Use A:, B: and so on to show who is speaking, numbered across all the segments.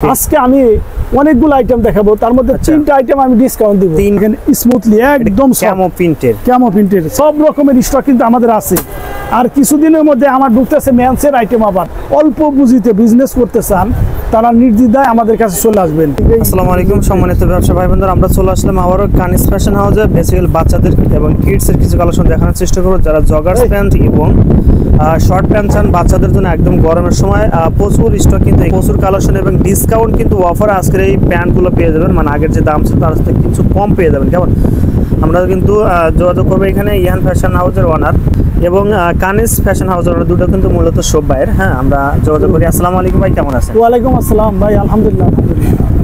A: আজকে আমি অনেকগুলো আইটেম দেখাবো, তার মধ্যে তিনটা আইটেম আমি ডিসকাউন্ট দিব। স্মুথলি একদম ক্যামো প্রিন্টের সব রকমের স্টক কিন্তু আমাদের আছে। আর কিছুদিনের মধ্যে আমার ঢুকতেছে মেন্সের আইটেম। আবার অল্প পুঁজিতে বিজনেস করতে চান তারা নির্দ্বিধায় আমাদের কাছে চলে আসবেন।
B: আসসালামু আলাইকুম সম্মানিত ব্যবসা ভাই বোনেরা, আমরা চলে আসলাম আবারও কানিস ফ্যাশন হাউসে। বেসিক্যালি বাচ্চাদের এবং কিডসের কিছু কালেকশন দেখানোর চেষ্টা করব। যারা জগার্স প্যান্ট এবং শর্ট প্যান্ট চান বাচ্চাদের জন্য একদম গরমের সময় প্রচুর স্টক, কিন্তু প্রচুর কালেকশন এবং ডিসকাউন্ট কিন্তু অফার আজকের এই প্যান্টগুলো পেয়ে যাবেন। মানে আগের যে দাম ছিল তার থেকে কিছু কম পেয়ে যাবেন। কেমন আমরা কিন্তু যোগাযোগ করবো এখানে ইহান ফ্যাশন হাউসের ওনার এবং কানিস ফ্যাশন হাউসের ওনার, দুটো কিন্তু মূলত সব ভাইয়ের। হ্যাঁ, আমরা যোগাযোগ করি। আসসালামু আলাইকুম ভাই, কেমন আছেন?
A: ওয়ালাইকুম আসসালাম ভাই, আলহামদুলিল্লাহ।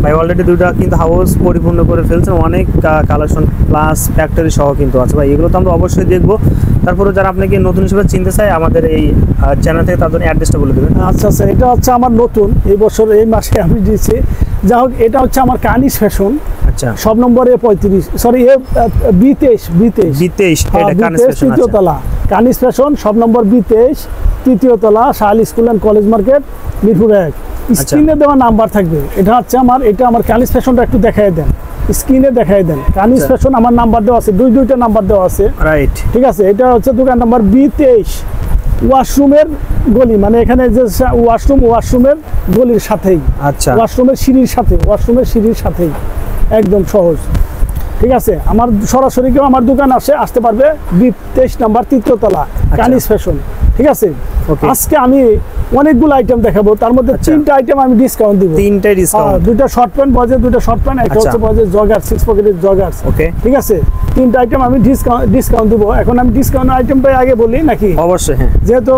B: ভাই অলরেডি দুইটা কিন্তু হাউস পরিপূর্ণ করে ফেলছেন, অনেক কালেকশন প্লাস ফ্যাক্টরি সহ কিন্তু আছে ভাই। এগুলো তো আমরা অবশ্যই দেখবো। তারপরে যারা আপনাকে নতুন হিসেবে চিনতে চায় আমাদের এই চ্যানেল থেকে তাদের অ্যাড্রেসটা বলে দেবেন।
A: আচ্ছা, এটা হচ্ছে আমার নতুন এই বছর এই মাসে আমি দিয়েছি। যা হোক, এটা হচ্ছে আমার কানিস ফ্যাশন। আচ্ছা, সব নম্বরে 35, সরি B23 তৃতীয় তলা। কানিস ফ্যাশন সব নম্বর B23 তৃতীয় তলা, Shahal school and college market, Mirpur 1। স্ক্রিনে দেওয়া নাম্বার থাকবে। এটা হচ্ছে আমার কানিস ফ্যাশনটা একটু দেখাই দেন, স্ক্রিনে দেখাই দেন। কানিস ফ্যাশন আমার নাম্বার দেওয়া আছে, দুইটা নাম্বার দেওয়া আছে, রাইট? ঠিক আছে, এটা হচ্ছে দোকান নাম্বার B23, ওয়াশরুমের গলি, মানে এখানে যে ওয়াশরুমের গলির সাথেই। আচ্ছা, ওয়াশরুমের সিঁড়ির সাথেই, একদম সহজ। ঠিক আছে, আমার সরাসরি কেউ আমার দোকান আসতে পারবে। B23 নাম্বার তৃতীয় তলা, কানিস ফ্যাশন। ঠিক আছে, আজকে আমি অনেকগুলো আইটেম দেখাবো, তার মধ্যে তিনটা আইটেম আমি ডিসকাউন্ট দিব।
B: তিনটাই ডিসকাউন্ট।
A: দুইটা শর্ট প্যান্ট বয়েজের, দুইটা শর্ট প্যান্ট, একটা হচ্ছে বয়েজের জগার, 6 পকেটের জগার্স। ওকে, ঠিক আছে, তিনটা আইটেম আমি ডিসকাউন্ট দিব। এখন আমি ডিসকাউন্ট আইটেমটাই আগে বলি নাকি?
B: অবশ্যই, হ্যাঁ।
A: যেহেতু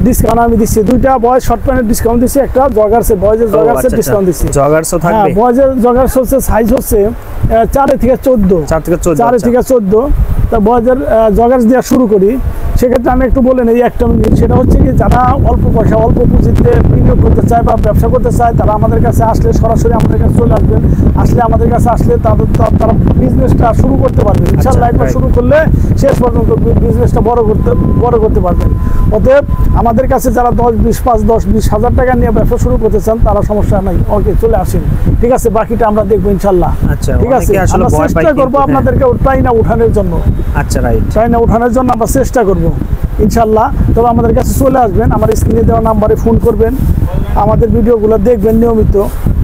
A: ডিসকাউন্ট আমি দিচ্ছি, দুইটা বয়েজ শর্ট প্যান্টের ডিসকাউন্ট দিচ্ছি, একটা জগার্সের বয়েজের ডিসকাউন্ট দিচ্ছি।
B: জগার্সও থাকবে।
A: বয়েজের জগার্স হচ্ছে সাইজ হচ্ছে 4 থেকে 14। তা বয়েজের জগার্স দিয়ে শুরু করি। সেক্ষেত্রে আমি একটু বলে নেই একটা মিনিট। সেটা হচ্ছে কি, যারা অল্প পয়সা অল্প পুঁজিতে বিনিয়োগ করতে চায় বা ব্যবসা করতে চায় তারা আমাদের কাছে আসলে সরাসরি আমাদের কাছে চলে আসবেন। আমাদের কাছে আসলে তারা বিজনেসটা শুরু করতে পারবেন ইনশাআল্লাহ। একবার শুরু করলে শেষ পর্যন্ত বিজনেসটা বড় করতে পারবেন। অতএব আমাদের কাছে যারা 10-20 হাজার টাকা নিয়ে ব্যবসা শুরু করতে চান তারা সমস্যা নাই, ওকে চলে আসেন। ঠিক আছে, বাকিটা আমরা দেখবো ইনশাআল্লাহ। ঠিক আছে, আমরা চেষ্টা করবো আপনাদেরকে টাইনা উঠানোর জন্য। আচ্ছা, রাইট, টাইনা উঠানোর জন্য আমরা চেষ্টা করবো ইনশাআল্লাহ। তবে আমাদের কাছে চলে আসবেন, আমার স্ক্রিনে দেওয়া নাম্বারে ফোন করবেন, আমাদের ভিডিওগুলো দেখবেন নিয়মিত।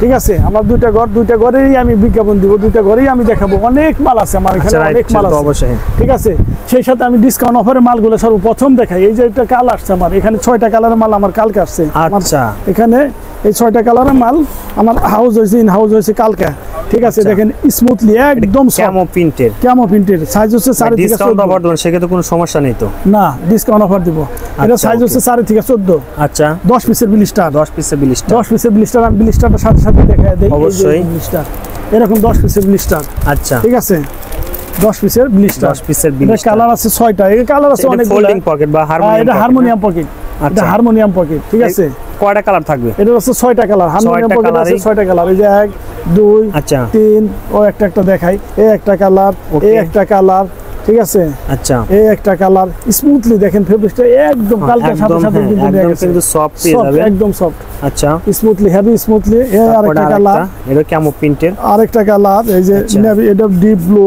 A: ঠিক আছে, আমার দুইটা ঘরেই আমি বিজ্ঞাপন দিব, দুইটা ঘরেই আমি দেখাবো। অনেক মাল আছে আমার এখানে, অনেক মাল আছে অবশ্যই। ঠিক আছে, সেই সাথে আমি ডিসকাউন্ট অফারের মালগুলো সর্বপ্রথম দেখাই। এই যে একটা কাল আসছে আমার এখানে, 6টা কালারের মাল আমার কালকে আসছে। আচ্ছা, এখানে এই 6টা কালারের মাল আমার ইন হাউস হয়েছে কালকে। ঠিক আছে, দেখেন স্মুথলি একদম
B: ক্যামো প্রিন্টের
A: সাইজ হচ্ছে 4 থেকে 14।
B: ডিসকাউন্ট অফার দেন, সেক্ষেত্রে কোনো সমস্যা নেই তো? না,
A: ডিসকাউন্ট অফার দিব। এটা সাইজ হচ্ছে 4 থেকে 14।
B: আচ্ছা,
A: 10 পিসের ব্লিস্টার,
B: 10 পিসের ব্লিস্টার।
A: আমি ব্লিস্টারটা সাথে দেখাই দেই।
B: অবশ্যই
A: ব্লিস্টার এরকম 10 পিসের ব্লিস্টার।
B: আচ্ছা,
A: ঠিক আছে, 10 পিসের ব্লিস্টার। কালার আছে 6টা। এই কালার আছে অনেক।
B: ফোল্ডিং পকেট বা
A: হারমোনিয়াম পকেট। এটা হারমোনিয়াম পকেট। ঠিক আছে,
B: কয়টা কালার থাকবে?
A: এটা হচ্ছে 6টা কালার। হারমোনিয়াম পকেট আছে 6টা কালার। এই যে 1 2 3 ও একটা দেখাই। এই একটা কালার, এই একটা কালার। ঠিক আছে, আচ্ছা, এই একটা কালার। স্মুথলি দেখেন ফেব্রিকটা একদম কালকে সাথে
B: কিন্তু সফট পেয়ে যাবে,
A: একদম সফট।
B: আচ্ছা,
A: স্মুথলি হেভি স্মুথলি। এই আরেকটা কালার,
B: এটা ক্যামো প্রিন্টের
A: আরেকটা কালার। এই যে নেভি, এটা ডিপ ব্লু।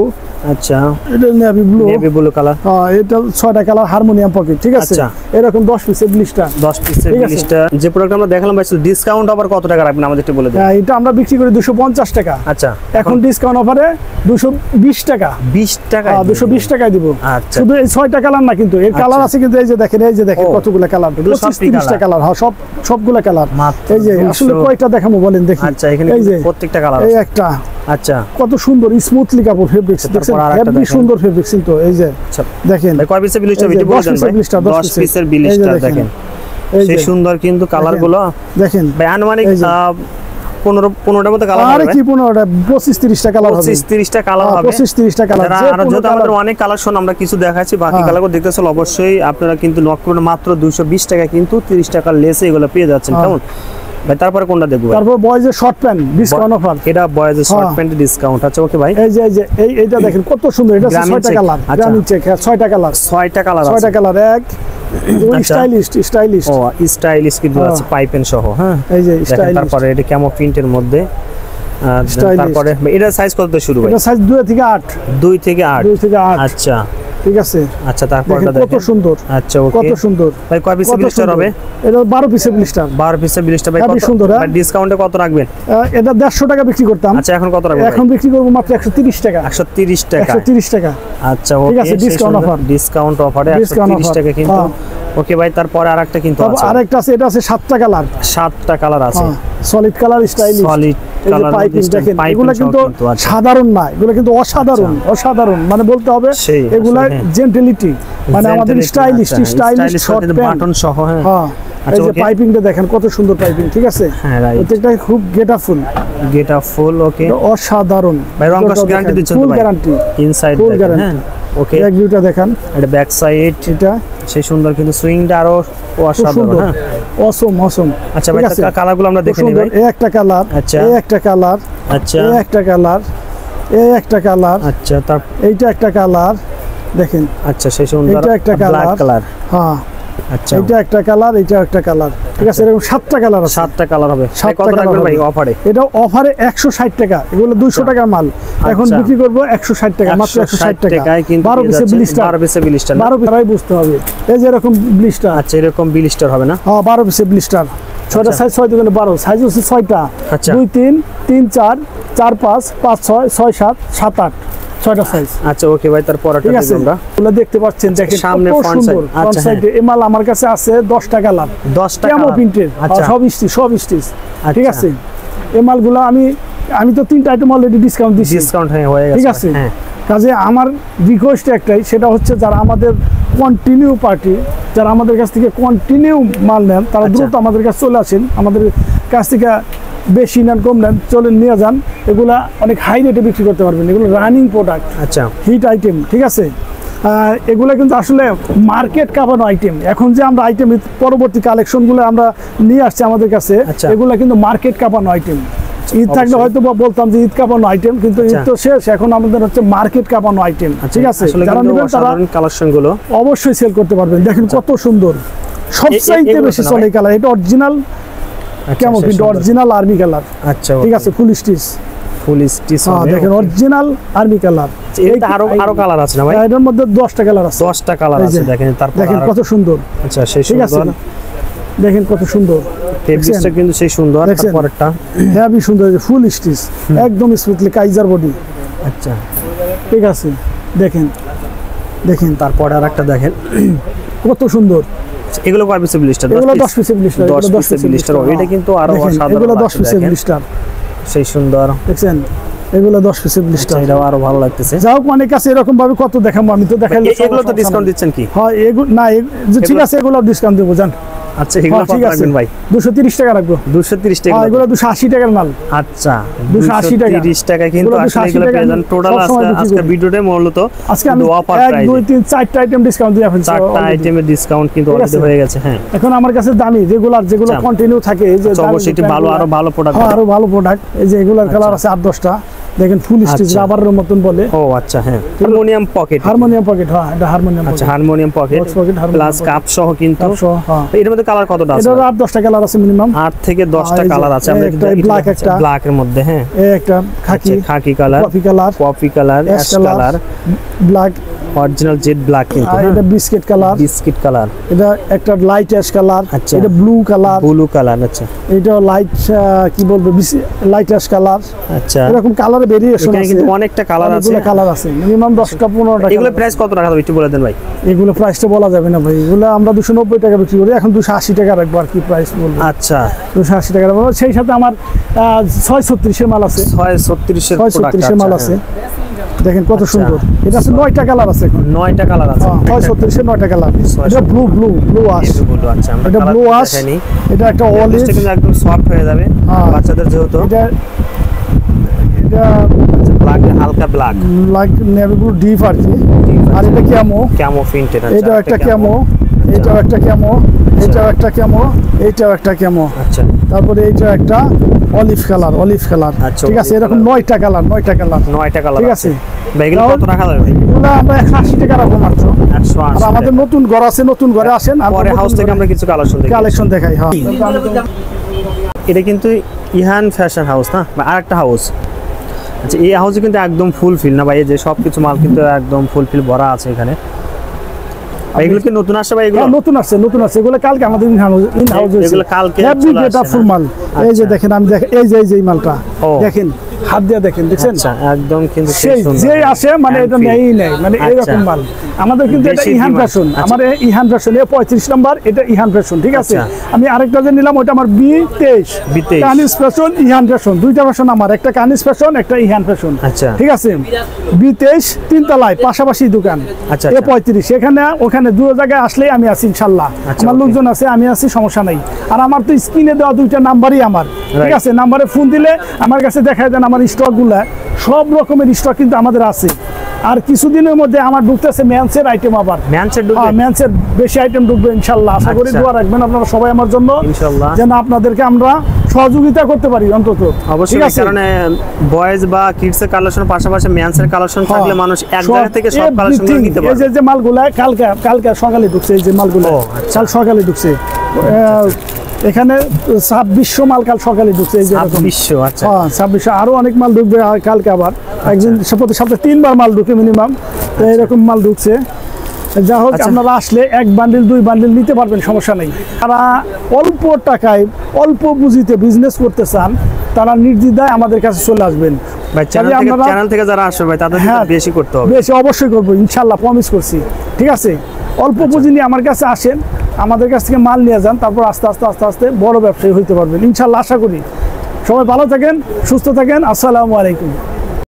B: আচ্ছা,
A: এটা নেভি ব্লু
B: কালার।
A: হ্যাঁ, এটা 6টা কালার, হারমোনিয়াম পকেট। ঠিক আছে, এরকম 10 পিসের ব্লিস্টার।
B: যে প্রোডাক্ট আমরা দেখালাম ভাই, ডিসকাউন্ট আবার কত টাকা রাখবেন আমাদের একটু বলে দেন।
A: এটা আমরা বিক্রি করি 250 টাকা। আচ্ছা, এখন ডিসকাউন্ট অফারে 220 টাকা। 220 টাকায় দিব। শুধু এই 6টা কালার না, কিন্তু এর কালার আছে কিন্তু। এই যে দেখেন কতগুলো কালার, 30টা কালার। হ্যাঁ, সবগুলো কালার। এই যে আসলে কয়টা দেখাবো বলেন দেখি?
B: আচ্ছা, এখানে প্রত্যেকটা কালার।
A: এই একটা।
B: আচ্ছা,
A: কত সুন্দর স্মুথলি কাপড়, ফেব্রিক্স দেখছেন, হেভি সুন্দর ফেব্রিক্স কিন্তু। এই যে দেখেন
B: কয় পিসের ব্লিস্টার? ভিডিও বলে দেন ভাই। 10 পিসের ব্লিস্টার দেখেন, সেই সুন্দর কিন্তু কালারগুলো দেখেন ভাই। আনুমানিক 15টার মতো কালার হবে।
A: কি 15টা? 25-30টা কালার হবে।
B: 25-30টা কালার হবে।
A: 25-30টা কালার।
B: আর যেহেতু আমাদের অনেক কালেকশন আমরা কিছু দেখাচ্ছি, বাকি কালারগুলো দেখতে চলে অবশ্যই আপনারা কিন্তু নক করুন। মাত্র 220 টাকা কিন্তু 30 টাকা লেসে এগুলো পেয়ে যাচ্ছেন। কেমন ভাই তারপরে কোনটা দেখবো ভাই?
A: তারপর বয়েজের শর্ট প্যান্ট ডিসকাউন্ট অফার।
B: এটা বয়েজের শর্ট প্যান্টের ডিসকাউন্ট আছে। ওকে ভাই,
A: এই যে এইটা দেখেন কত সুন্দর, এটা 6টা কালার, গ্রামীণ চেক, 6টা কালার,
B: 6টা কালার,
A: 6টা কালার এক স্টাইলিশ
B: ও স্টাইলিশ কিন্তু আছে পাইপেন সহ। হ্যাঁ,
A: এই যে
B: দেখেন
A: স্টাইলিশ।
B: তারপরে এটা ক্যামো প্রিন্টের মধ্যে। তারপরে এটা সাইজ কত থেকে শুরু ভাই?
A: এটা সাইজ 2 থেকে 8,
B: 2 থেকে 8। আচ্ছা
A: ঠিক আছে।
B: আচ্ছা তারপরটা
A: দেখেন কত সুন্দর।
B: আচ্ছা ওকে,
A: কত সুন্দর
B: ভাই কয় পিসের ব্লিস্টার হবে?
A: এটা 12 পিসের ব্লিস্টার।
B: 12 পিসের ব্লিস্টার ভাই কত
A: সুন্দর।
B: ভাই ডিসকাউন্টে কত রাখবেন?
A: এটা 150 টাকা বিক্রি করতাম।
B: আচ্ছা এখন কত রাখবেন?
A: এখন বিক্রি করব মাত্র 130 টাকা।
B: 130 টাকা।
A: 130 টাকা।
B: আচ্ছা ওকে,
A: ঠিক আছে, ডিসকাউন্ট অফার।
B: ডিসকাউন্ট অফারে 130 টাকা কিন্তু। ওকে ভাই তারপরে আরেকটা কিন্তু আছে।
A: আরেকটা আছে, এটা আছে 7টা কালার।
B: 7টা কালার আছে।
A: Solid colour, stylish,
B: solid colour
A: piping দেখেন। এগুলো কিন্তু সাধারণ না, এগুলো কিন্তু অসাধারণ। অসাধারণ মানে বলতে হবে এগুলা জেন্টেলিটি, মানে আমাদের স্টাইলিশ শর্ট প্যান্ট
B: বাটন সহ। হ্যাঁ,
A: এই যে পাইপিংটা দেখেন কত সুন্দর পাইপিং। ঠিক আছে,
B: হ্যাঁ রাইট,
A: প্রত্যেকটা খুব গেটআপফুল।
B: ওকে
A: অসাধারণ
B: ভাই। রং কস গ্যারান্টি দিচ্ছেন তো ভাই?
A: ফুল গ্যারান্টি,
B: ইনসাইড
A: ফুল
B: দেখেন।
A: গ্যারান্টি।
B: হ্যাঁ ওকে,
A: ব্যাক ভিউটা দেখেন,
B: এটা ব্যাক সাইড,
A: এটা
B: সেই সুন্দর কিন্তু সুইংটা আরো অসাধারণ। হ্যাঁ
A: অসম।
B: আচ্ছা ভাই কালারগুলো আমরা দেখে নিই ভাই।
A: এই একটা কালার,
B: আচ্ছা
A: এই একটা কালার,
B: আচ্ছা
A: এই একটা কালার, এই একটা কালার,
B: আচ্ছা তার
A: এইটা একটা কালার দেখেন।
B: আচ্ছা সেই সুন্দর
A: এটা একটা
B: ব্ল্যাক কালার।
A: হ্যাঁ
B: আচ্ছা
A: এটা একটা কালার, এটা একটা কালার। ঠিক আছে, এরকম 7টা কালার আছে।
B: 7টা কালার হবে। কত রাখবেন ভাই অফারে?
A: এটা অফারে 160 টাকা। এগুলো 200 টাকার মাল, এখন বিক্রি করব 160 টাকা, মাত্র 160 টাকা। 12 পিসের ব্লিস্টার,
B: 12 পিসের ব্লিস্টার,
A: 12 পিসের বুঝতে হবে। এই যে এরকম ব্লিস্টার।
B: আচ্ছা এরকম ব্লিস্টার হবে না?
A: হ্যাঁ 12 পিসের ব্লিস্টার। 6টা সাইজ, 6 দুগুণে 12, সাইজ হচ্ছে 6টা।
B: আচ্ছা
A: 2 3 3 4 4 5 5 6 6 7 7 8, 6টা সাইজ।
B: আচ্ছা ওকে ভাই তারপরটা
A: ঠিক আছে,
B: দেখুন আমরা।
A: এগুলো দেখতে পাচ্ছেন দেখেন
B: সামনে
A: কত
B: ফ্রন্ট
A: সুন্দর।
B: সাইড। আচ্ছা
A: সাইডে এই মাল আমার কাছে আছে 10টা কালার,
B: 10টা
A: কেমন
B: কালার
A: প্রিন্টের।
B: আচ্ছা
A: সব স্টিচ। ঠিক আছে, এই মালগুলো আমি তো 3টা আইটেম অলরেডি ডিসকাউন্ট দিছি।
B: ডিসকাউন্ট হয়ে গেছে।
A: ঠিক আছে,
B: হ্যাঁ
A: কাজে আমার রিকোয়েস্ট একটাই, সেটা হচ্ছে যারা আমাদের কন্টিনিউ পার্টি, যারা আমাদের কাছ থেকে কন্টিনিউ মাল নেন, তারা দ্রুত আমাদের কাছে চলে আসেন। আমাদের কাছ থেকে বেশি নেন কম নেন, চলে নিয়ে যান। এগুলা অনেক হাই রেটে বিক্রি করতে পারবেন। এগুলো রানিং প্রোডাক্ট,
B: আচ্ছা
A: হিট আইটেম। ঠিক আছে, এগুলো কিন্তু আসলে মার্কেট কাঁপানো আইটেম। এখন যে আমরা আইটেম পরবর্তী কালেকশনগুলো আমরা নিয়ে আসছি আমাদের কাছে, এগুলো কিন্তু মার্কেট কাঁপানো আইটেম। ঈদ থাকলে হয়তো বলতাম যে ঈদ কাঁপানো আইটেম, কিন্তু ঈদ তো শেষ, এখন আমাদের হচ্ছে মার্কেট কাঁপানো আইটেম। ঠিক আছে, যারা নেবেন তারা
B: কালেকশনগুলো
A: অবশ্যই সেল করতে পারবেন। দেখেন কত সুন্দর, সবচাইতে বেশি চলে কালার। এটা অরিজিনাল কেমন প্রিন্ট, অরিজিনাল আর্মি কালার।
B: আচ্ছা
A: ঠিক আছে, ফুল স্টিচ। দেখেন অরিজিনাল আর্মি কালার।
B: এটা আরো কালার আছে না ভাই?
A: এর মধ্যে 10টা কালার আছে।
B: 10টা কালার আছে দেখেন। তারপর
A: দেখেন কত সুন্দর।
B: আচ্ছা সেই
A: ঠিক আছে,
B: সুন্দর,
A: দেখেন কত সুন্দর।
B: ফেব্রিক্সটা কিন্তু সেই সুন্দর। তারপরটা
A: হেভি সুন্দর, ফুল স্টিচ, একদম স্মুথলি কাইজার বডি।
B: আচ্ছা
A: ঠিক আছে, দেখেন
B: তারপর আরেকটা দেখেন
A: কত সুন্দর।
B: এগুলো কয় পিসের ব্লিস্টার?
A: এগুলো 10 পিসের ব্লিস্টার।
B: 10 পিসের ব্লিস্টার। এটা কিন্তু আরো অসাধারণ।
A: এগুলো 10 পিসের ব্লিস্টার,
B: সেই সুন্দর
A: দেখছেন। এগুলো 10 পিসের ব্লিস্টার।
B: এটাও আরো ভালো লাগতেছে।
A: যাও অনেক কাছে এরকম ভাবে কত দেখাবো, আমি তো দেখাইলে।
B: এগুলো তো ডিসকাউন্ট দিচ্ছেন কি?
A: হ্যাঁ এগুলো না, ঠিক আছে, এগুলো ডিসকাউন্ট দেবো জান।
B: আচ্ছা এগুলো কত রাখবেন ভাই?
A: 230 টাকা রাখবো।
B: 230 টাকা?
A: এগুলো 280 টাকার মাল।
B: আচ্ছা
A: 280 টাকা।
B: 230 টাকা কিন্তু আসলে এগুলো পেয়ে যান। টোটাল আজকে ভিডিওতে মূলত
A: আজকে আমি
B: অফার
A: 1
B: প্রাইস
A: 2 3 4টা আইটেম ডিসকাউন্ট দিয়ে ফেলছি।
B: 4টা আইটেমের ডিসকাউন্ট কিন্তু অলরেডি হয়ে গেছে। হ্যাঁ
A: এখন আমার কাছে দামি যেগুলো কন্টিনিউ থাকে, এই যে
B: অবশ্যই আরো ভালো প্রোডাক্ট।
A: আরো ভালো প্রোডাক্ট। এই যে এগুলার কালার আছে 8-10টা। দেখেন ফুল স্টিচ, রাবারের মতন বলে।
B: ও আচ্ছা, হ্যাঁ হারমোনিয়াম পকেট।
A: হারমোনিয়াম পকেট, হ্যাঁ এটা হারমোনিয়াম।
B: আচ্ছা হারমোনিয়াম পকেট প্লাস কাপ সহ কিন্তু।
A: হ্যাঁ
B: এর মধ্যে কালার কতটা আছে?
A: এটা 8-10টা কালার আছে মিনিমাম।
B: 8 থেকে 10টা কালার আছে। আমরা
A: একটা ব্ল্যাক, একটা
B: ব্ল্যাকের মধ্যে, হ্যাঁ
A: এই একটা khaki
B: colour,
A: coffee colour,
B: ash colour,
A: black,
B: original jade black কিন্তু।
A: এটা বিস্কিট কালার, এটা একটা লাইট অ্যাশ কালার, এটা ব্লু কালার। আচ্ছা
B: এটা
A: লাইট কি বলবো, লাইট অ্যাশ কালার।
B: আচ্ছা
A: এরকম কালারে ভেরিয়েশন আছে,
B: কিন্তু অনেকটা কালার আছে।
A: কালার আছে মিনিমাম 10টা 15টা।
B: এগুলো প্রাইস কত রাখা যাবে একটু বলে দেন ভাই?
A: এগুলো প্রাইসটা বলা যাবে না ভাই, এগুলো আমরা 290 টাকা বিক্রি করি, এখন 280 টাকা রাখবো। আর কি প্রাইস বলবো?
B: আচ্ছা
A: 280 টাকা রাখবো। সেই সাথে আমার 636 এর মাল আছে।
B: 636
A: এর মাল আছে। দেখেন কত সুন্দর। এটা আছে 9টা কালার আছে। এখন
B: 9টা কালার আছে।
A: 636 এর 9টা কালার। এটা ব্লু আশ।
B: আচ্ছা
A: এটা ব্লু আশ। এটা একটা অলিভ,
B: কিন্তু একদম সফট হয়ে যাবে বাচ্চাদের যেহেতু।
A: এটা
B: ব্ল্যাক, হালকা black,
A: like navy blue deep আর কি। আর এটা ক্যামো
B: প্রিন্টেড।
A: এটা একটা ক্যামো, এটাও একটা কেমো, এটাও একটা কেমো, এইটাও একটা কেমো।
B: আচ্ছা,
A: তারপরে এইটা একটা অলিভ কালার, অলিভ কালার।
B: আচ্ছা,
A: ঠিক আছে,
B: olive
A: এরকম
B: color।
A: 9টা কালার, 9টা কালার।
B: 9টা কালার
A: ঠিক আছে।
B: ভাই এগুলো কত টাকা লাগবে?
A: এগুলো আমরা 180 টাকা রাখবো মাত্র।
B: 180
A: আর আমাদের নতুন ঘর আছে, নতুন ঘরে আসেন,
B: পরে হাউস থেকে আমরা কিছু কালেকশন দেখি।
A: কালেকশন দেখাই। হ্যাঁ,
B: এটা কিন্তু ইহান ফ্যাশন হাউস না, বা আরেকটা হাউস। আচ্ছা, এই হাউসে কিন্তু একদম ফুলফিল না ভাই, এই যে সবকিছু মাল কিন্তু একদম ফুলফিল ভরা আছে এখানে। এগুলো কি নতুন আসছে ভাই? এগুলো
A: নতুন আসছে, নতুন আসছে। এগুলো কালকে আমাদের ইন হাউস হয়েছে।
B: এগুলো কালকে
A: হেভি
B: চলে
A: গেট আপ
B: আসছে
A: ফুল
B: না?
A: মাল। এই যে
B: আচ্ছা।
A: দেখেন, আমি দেখেন, এই যে এই মালটা
B: ও।
A: দেখেন, হাত দিয়ে দেখেন, দেখছেন?
B: আচ্ছা, একদম কিন্তু
A: সেই যে আসে মানে এটা নেই নেই, মানে
B: আচ্ছা।
A: এইরকম মাল আমাদের কিন্তু। এটা
B: বেশি
A: ইহান
B: demand।
A: ফ্যাশন,
B: আচ্ছা।
A: আমার ইহান ফ্যাশন, এ 35 নাম্বার, এটা ইহান ফ্যাশন। ঠিক আছে,
B: আচ্ছা।
A: আমি আরেকটা যে নিলাম ওটা আমার B23
B: B23
A: Kanis fashion, Ihan fashion. দুইটা ফ্যাশন আমার, একটা কানিস ফ্যাশন, একটা ইহান ফ্যাশন।
B: আচ্ছা।
A: ঠিক আছে, B23 তিনতলায় পাশাপাশি দোকান।
B: আচ্ছা,
A: এ
B: আচ্ছা।
A: 35 এখানে ওখানে দুটো জায়গায় আসলেই আমি আছি ইনশাল্লাহ।
B: আচ্ছা,
A: আমার
B: okay।
A: লোকজন আছে, আমি আছি, সমস্যা নাই। আর আমার তো স্ক্রিনে দেওয়া দুইটা নাম্বারই আমার। ঠিক
B: Right।
A: আছে, নাম্বারে ফোন দিলে আমার কাছে দেখায় দেন আমার স্টকগুলা, সব রকমের স্টক কিন্তু আমাদের আছে। আর কিছুদিনের মধ্যে আমার ঢুকতেছে ম্যান্সের আইটেম আবার।
B: ম্যানসেট ঢুকবে?
A: ম্যান্সের বেশি আইটেম ঢুকবে ইনশাল্লাহ। আশা করি
B: আচ্ছা।
A: দোয়া রাখবেন আপনারা সবাই আমার জন্য,
B: ইনশাআল্লাহ।
A: যেন আপনাদেরকে আমরা সহযোগিতা করতে পারি অন্তত।
B: অবশ্যই,
A: ঠিক আছে,
B: কারণ বয়েজ বা কিডস এর কালেকশন পাশাপাশি মেন্সের কালেকশন থাকলে মানুষ এক জায়গা থেকে সব কালেকশন
A: everything,
B: নিতে
A: এই
B: পারবে।
A: যে মালগুলা কালকে সকালে ঢুকছে, এই যে মালগুলা
B: ও, আচ্ছা।
A: কাল সকালে ঢুকছে। এখানে 2600 মাল কাল সকালে ঢুকছে, এই যে এরকম।
B: 2600, আচ্ছা।
A: হ্যাঁ, 2600, আরো অনেক মাল ঢুকবে কালকে আবার। একদিন প্রতি সপ্তাহে 3বার মাল ঢুকে মিনিমাম, তো এরকম মাল ঢুকছে। যা হোক,
B: আচ্ছা।
A: আপনারা আসলে 1 বান্ডিল 2 বান্ডিল নিতে পারবেন, সমস্যা নেই। তারা অল্প টাকায় অল্প পুঁজিতে বিজনেস করতে চান, তারা নির্দ্বিধায় আমাদের কাছে চলে আসবেন।
B: ভাই চ্যানেল থেকে যারা আসবে ভাই তাদের
A: হ্যাঁ,
B: বেশি করতে হবে।
A: বেশি অবশ্যই করবো ইনশাল্লাহ, প্রমিস করছি। ঠিক আছে, অল্প পুঁজি নিয়ে আমার কাছে আসেন, আমাদের কাছ থেকে মাল নিয়ে যান, তারপর আস্তে আস্তে আস্তে আস্তে বড় ব্যবসায়ী হইতে পারবেন ইনশাল্লাহ, আশা করি। সবাই ভালো থাকেন, সুস্থ থাকেন। আসসালামু আলাইকুম।